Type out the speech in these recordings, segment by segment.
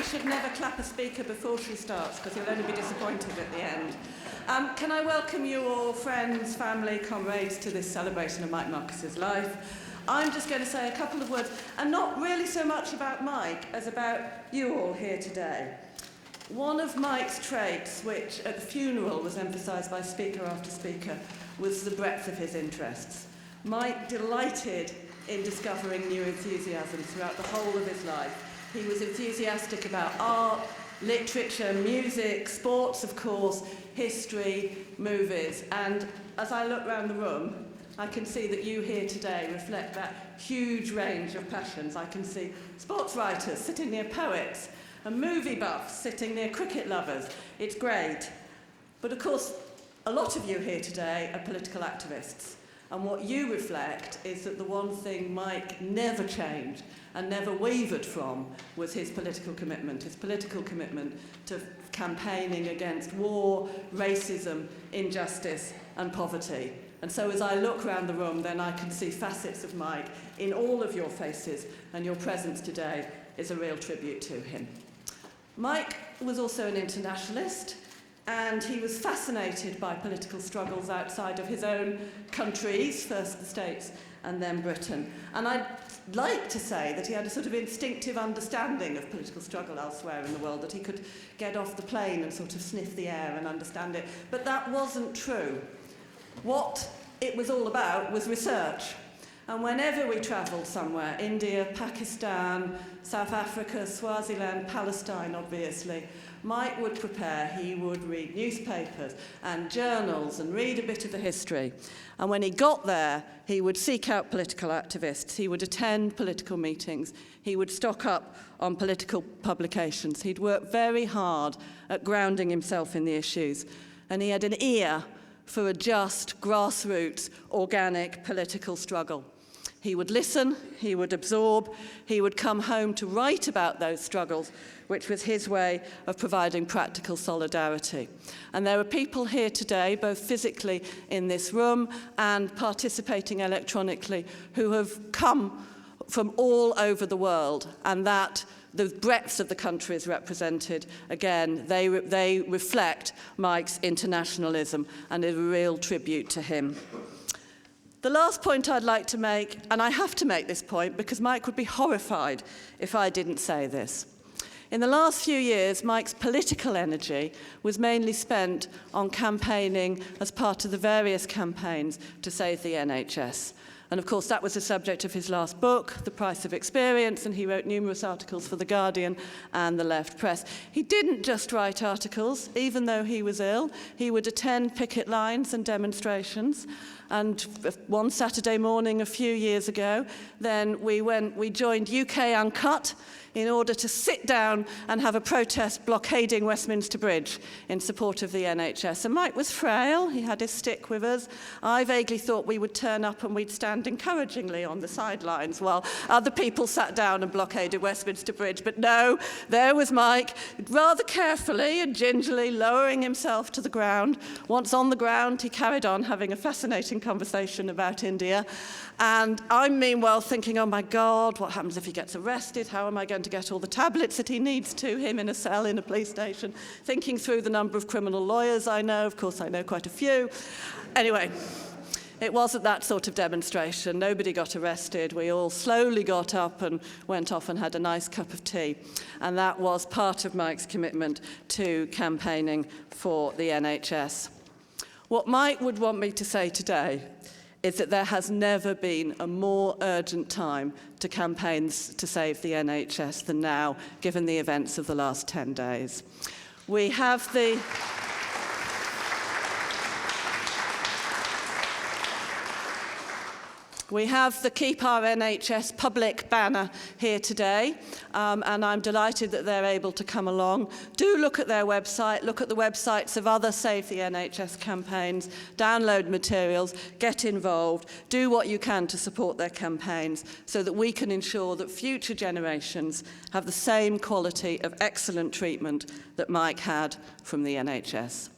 should never clap a speaker before she starts, because you'll only be disappointed at the end. Can I welcome you all, friends, family, comrades, to this celebration of Mike Marquusee's life. I'm just going to say a couple of words, and not really so much about Mike as about you all here today. One of Mike's traits, which at the funeral was emphasised by speaker after speaker, was the breadth of his interests. Mike delighted in discovering new enthusiasms throughout the whole of his life. He was enthusiastic about art, literature, music, sports, of course, history, movies. And as I look around the room, I can see that you here today reflect that huge range of passions. I can see sports writers sitting near poets and movie buffs sitting near cricket lovers. It's great. But of course, a lot of you here today are political activists. And what you reflect is that the one thing Mike never changed and never wavered from was his political commitment to campaigning against war, racism, injustice, and poverty. And so as I look around the room, then I can see facets of Mike in all of your faces, and your presence today is a real tribute to him. Mike was also an internationalist, and he was fascinated by political struggles outside of his own countries, first the States and then Britain. And I'd like to say that he had a sort of instinctive understanding of political struggle elsewhere in the world, that he could get off the plane and sort of sniff the air and understand it. But that wasn't true. What it was all about was research. And whenever we travelled somewhere, India, Pakistan, South Africa, Swaziland, Palestine, obviously, Mike would prepare. He would read newspapers and journals and read a bit of the history. And when he got there, he would seek out political activists. He would attend political meetings. He would stock up on political publications. He'd work very hard at grounding himself in the issues. And he had an ear for a just, grassroots, organic political struggle. He would listen, he would absorb, he would come home to write about those struggles, which was his way of providing practical solidarity. And there are people here today, both physically in this room and participating electronically, who have come from all over the world, and that the breadth of the countries represented, again, they reflect Mike's internationalism and is a real tribute to him. The last point I'd like to make, and I have to make this point because Mike would be horrified if I didn't say this. In the last few years, Mike's political energy was mainly spent on campaigning as part of the various campaigns to save the NHS. And of course, that was the subject of his last book, The Price of Experience, and he wrote numerous articles for The Guardian and the Left Press. He didn't just write articles, even though he was ill. He would attend picket lines and demonstrations. And one Saturday morning a few years ago, then we joined UK Uncut in order to sit down and have a protest blockading Westminster Bridge in support of the NHS. And Mike was frail, he had his stick with us. I vaguely thought we would turn up and we'd stand encouragingly on the sidelines while other people sat down and blockaded Westminster Bridge. But no, there was Mike, rather carefully and gingerly lowering himself to the ground. Once on the ground, he carried on having a fascinating conversation about India. And I'm meanwhile thinking, oh my God, what happens if he gets arrested? How am I going to get all the tablets that he needs to him in a cell in a police station? Thinking through the number of criminal lawyers I know. Of course, I know quite a few. Anyway, it wasn't that sort of demonstration. Nobody got arrested. We all slowly got up and went off and had a nice cup of tea. And that was part of Mike's commitment to campaigning for the NHS. What Mike would want me to say today is that there has never been a more urgent time to campaign to save the NHS than now, given the events of the last 10 days. We have the Keep Our NHS public banner here today, and I'm delighted that they're able to come along. Do look at their website, look at the websites of other Save the NHS campaigns, download materials, get involved, do what you can to support their campaigns so that we can ensure that future generations have the same quality of excellent treatment that Mike had from the NHS.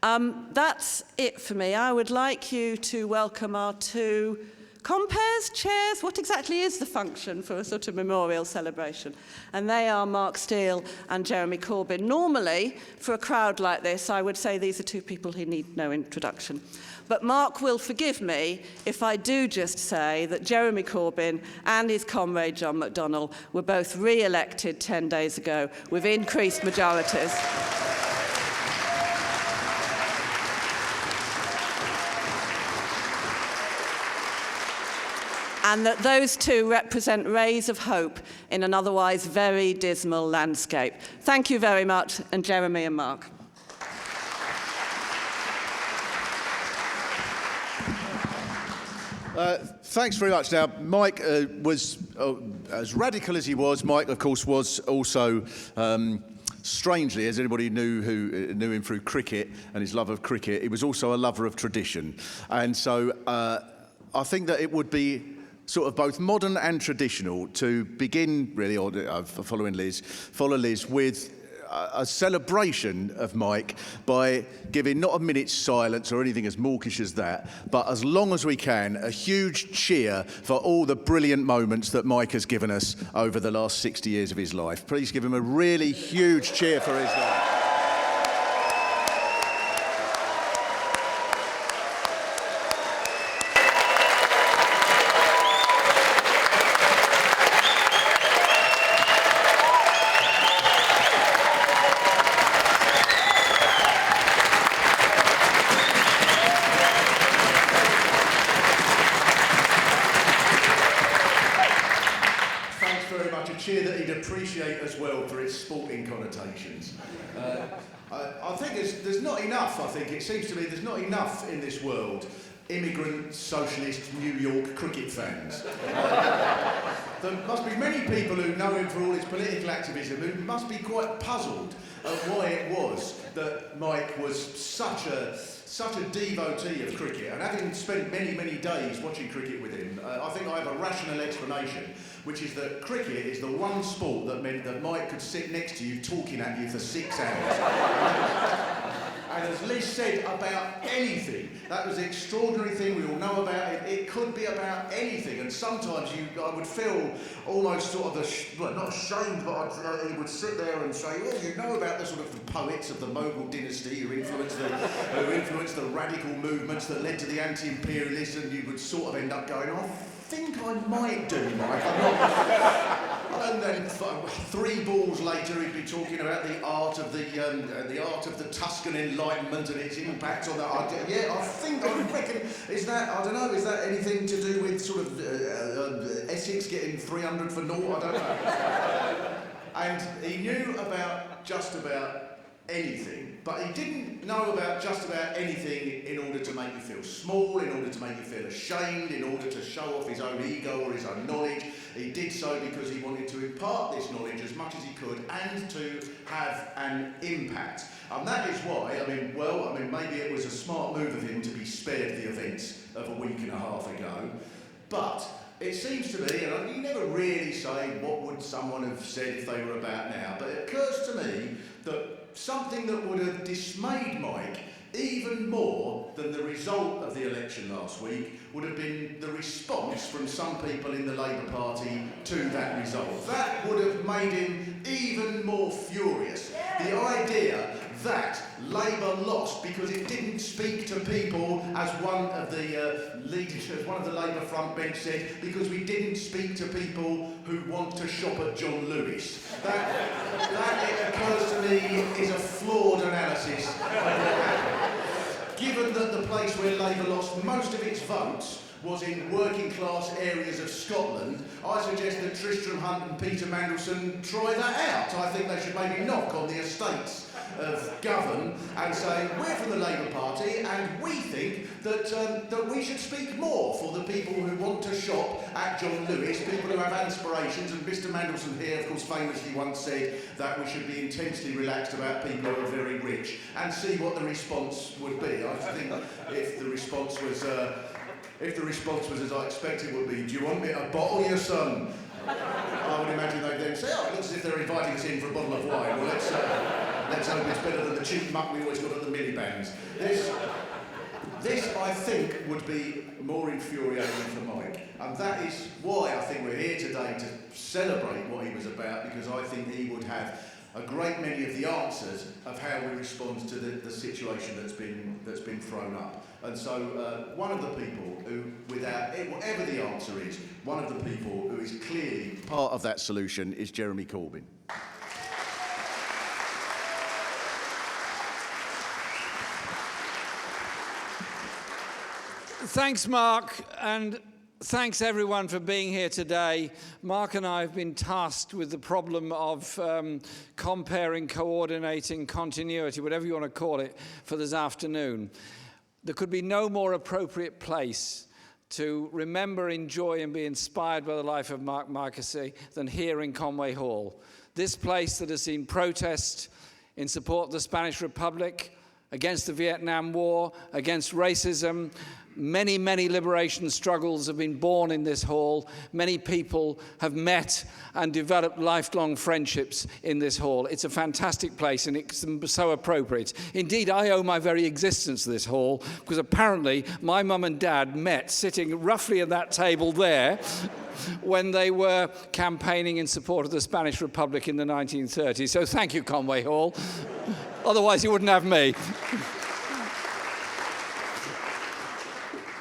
That's it for me. I would like you to welcome our two Compares, chairs, what exactly is the function for a sort of memorial celebration? And they are Mark Steele and Jeremy Corbyn. Normally, for a crowd like this, I would say these are two people who need no introduction. But Mark will forgive me if I do just say that Jeremy Corbyn and his comrade John McDonnell were both re-elected 10 days ago with increased majorities. And that those two represent rays of hope in an otherwise very dismal landscape. Thank you very much, and Jeremy and Mark. Thanks very much. Now, Mike was, as radical as he was, Mike, of course, was also, strangely, as anybody knew who knew him through cricket and his love of cricket, he was also a lover of tradition. And so I think that it would be sort of both modern and traditional to begin, really, or follow Liz, with a celebration of Mike by giving not a minute's silence or anything as mawkish as that, but as long as we can, a huge cheer for all the brilliant moments that Mike has given us over the last 60 years of his life. Please give him a really huge cheer for his life. Cheer that he'd appreciate as well for its sporting connotations. I think there's not enough, it seems to me there's not enough in this world immigrant, socialist, New York cricket fans. There must be many people who know him for all his political activism who must be quite puzzled at why it was that Mike was such a devotee of cricket, and having spent many days watching cricket with him, I think I have a rational explanation, which is that cricket is the one sport that meant that Mike could sit next to you talking at you for 6 hours. And as Liz said, about anything. That was the extraordinary thing we all know about it. It could be about anything, and sometimes I would feel almost sort of, not ashamed, but he would sit there and say, "Oh, you know about the sort of the poets of the Mughal dynasty who influenced the radical movements that led to the anti-imperialists," and you would sort of end up going, "I think I might do, Mike. I'm not." And then 3 balls later, he'd be talking about the art of the Tuscan Enlightenment and its impact on that. I reckon, is that anything to do with sort of Essex getting 300 for naught? I don't know. And he knew about just about anything, but he didn't know about just about anything in order to make you feel small, in order to make you feel ashamed, in order to show off his own ego or his own knowledge. He did so because he wanted to impart this knowledge as much as he could and to have an impact. And that is why, maybe it was a smart move of him to be spared the events of a week and a half ago, but it seems to me, and you never really say what would someone have said if they were about now, but it occurs to me that something that would have dismayed Mike even more than the result of the election last week would have been the response from some people in the Labour Party to that result. That would have made him even more furious. The idea that Labour lost because it didn't speak to people, as one of the leaders, as one of the Labour front bench said, because we didn't speak to people who want to shop at John Lewis. That it occurs to me, is a flawed analysis of what happened. Given that the place where Labour lost most of its votes was in working class areas of Scotland, I suggest that Tristram Hunt and Peter Mandelson try that out. I think they should maybe knock on the estates of Govan and say, we're from the Labour Party and we think that we should speak more for the people who want to shop at John Lewis, people who have aspirations. And Mr Mandelson here, of course, famously once said that we should be intensely relaxed about people who are very rich, and see what the response would be. I think if the response was as I expected it would be, "Do you want me to bottle your son?" I would imagine they'd then say, "Oh, it looks as if they're inviting us in for a bottle of wine. Well, let's hope it's better than the cheap muck we always got at the millibands." This, I think, would be more infuriating for Mike. And that is why I think we're here today to celebrate what he was about, because I think he would have a great many of the answers of how we respond to the situation that's been thrown up. And so one of the people who, without whatever the answer is, one of the people who is clearly part of that solution is Jeremy Corbyn. Thanks, Mark, and thanks everyone for being here today. Mark and I have been tasked with the problem of comparing, coordinating, continuity, whatever you want to call it, for this afternoon. There could be no more appropriate place to remember, enjoy, and be inspired by the life of Mike Marqusee than here in Conway Hall. This place that has seen protest in support of the Spanish Republic, against the Vietnam War, against racism. Many, many liberation struggles have been born in this hall. Many people have met and developed lifelong friendships in this hall. It's a fantastic place and it's so appropriate. Indeed, I owe my very existence to this hall because apparently my mum and dad met sitting roughly at that table there when they were campaigning in support of the Spanish Republic in the 1930s. So thank you, Conway Hall. Otherwise, you wouldn't have me.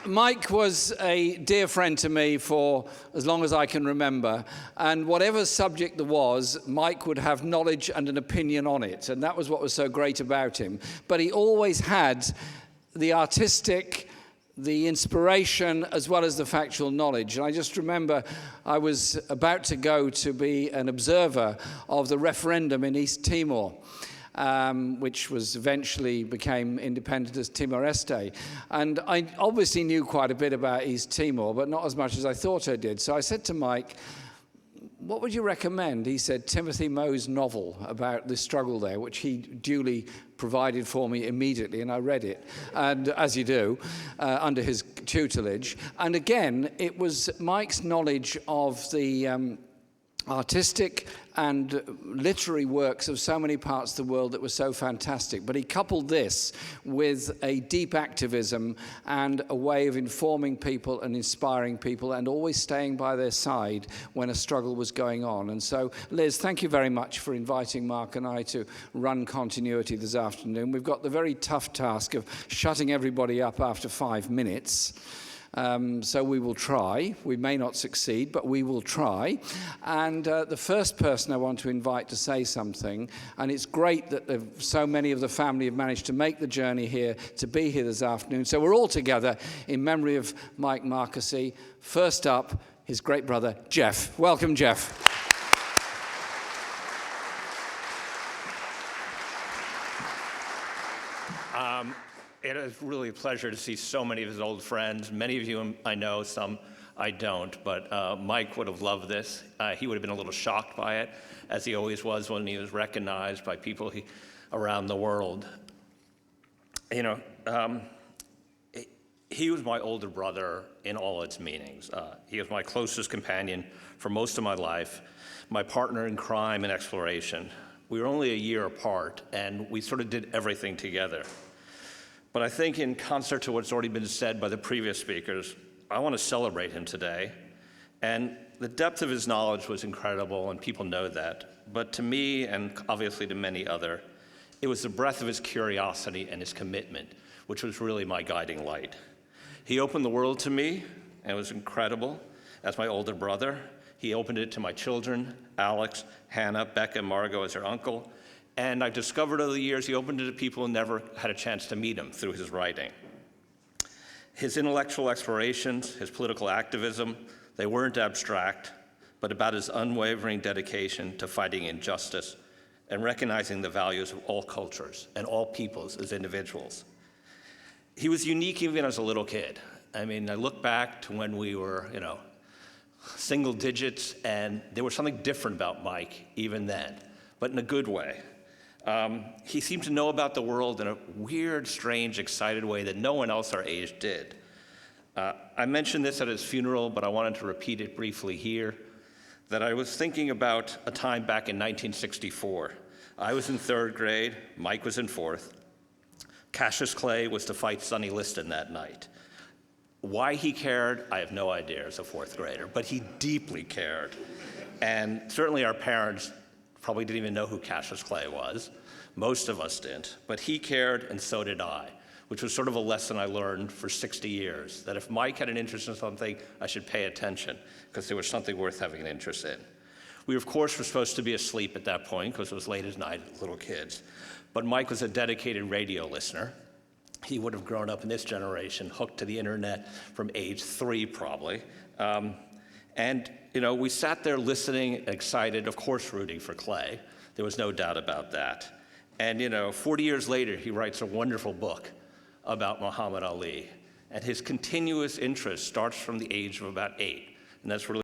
Mike was a dear friend to me for as long as I can remember, and whatever subject there was, Mike would have knowledge and an opinion on it, and that was what was so great about him. But he always had the artistic, the inspiration, as well as the factual knowledge. And I just remember I was about to go to be an observer of the referendum in East Timor, which was eventually became independent as Timor-Leste. And I obviously knew quite a bit about East Timor, but not as much as I thought I did. So I said to Mike, what would you recommend? He said Timothy Moe's novel about the struggle there, which he duly provided for me immediately, and I read it, and as you do, under his tutelage. And again, it was Mike's knowledge of the artistic and literary works of so many parts of the world that were so fantastic. But he coupled this with a deep activism and a way of informing people and inspiring people and always staying by their side when a struggle was going on. And so, Liz, thank you very much for inviting Mark and I to run continuity this afternoon. We've got the very tough task of shutting everybody up after 5 minutes. So we will try. We may not succeed, but we will try. And the first person I want to invite to say something, and it's great that so many of the family have managed to make the journey here to be here this afternoon. So we're all together in memory of Mike Marqusee. First up, his great brother, Jeff. Welcome, Jeff. It is really a pleasure to see so many of his old friends. Many of you I know, some I don't, but Mike would have loved this. He would have been a little shocked by it, as he always was when he was recognized by people around the world. You know, he was my older brother in all its meanings. He was my closest companion for most of my life, my partner in crime and exploration. We were only a year apart, and we sort of did everything together. But I think in concert to what's already been said by the previous speakers, I want to celebrate him today. And the depth of his knowledge was incredible, and people know that. But to me, and obviously to many other, it was the breadth of his curiosity and his commitment, which was really my guiding light. He opened the world to me, and it was incredible. As my older brother, he opened it to my children, Alex, Hannah, Becca, Margot as her uncle. And I've discovered over the years he opened it to people who never had a chance to meet him through his writing. His intellectual explorations, his political activism, they weren't abstract, but about his unwavering dedication to fighting injustice and recognizing the values of all cultures and all peoples as individuals. He was unique even as a little kid. I mean, I look back to when we were, single digits, and there was something different about Mike even then, but in a good way. He seemed to know about the world in a weird, strange, excited way that no one else our age did. I mentioned this at his funeral, but I wanted to repeat it briefly here, that I was thinking about a time back in 1964. I was in 3rd grade, Mike was in 4th. Cassius Clay was to fight Sonny Liston that night. Why he cared, I have no idea as a fourth grader, but he deeply cared. And certainly our parents probably didn't even know who Cassius Clay was. Most of us didn't, but he cared and so did I, which was sort of a lesson I learned for 60 years, that if Mike had an interest in something, I should pay attention, because there was something worth having an interest in. We, of course, were supposed to be asleep at that point, because it was late at night, little kids. But Mike was a dedicated radio listener. He would have grown up in this generation, hooked to the internet from age 3, probably. And we sat there listening, excited, of course rooting for Clay. There was no doubt about that. And 40 years later, he writes a wonderful book about Muhammad Ali. And his continuous interest starts from the age of about 8. And that's really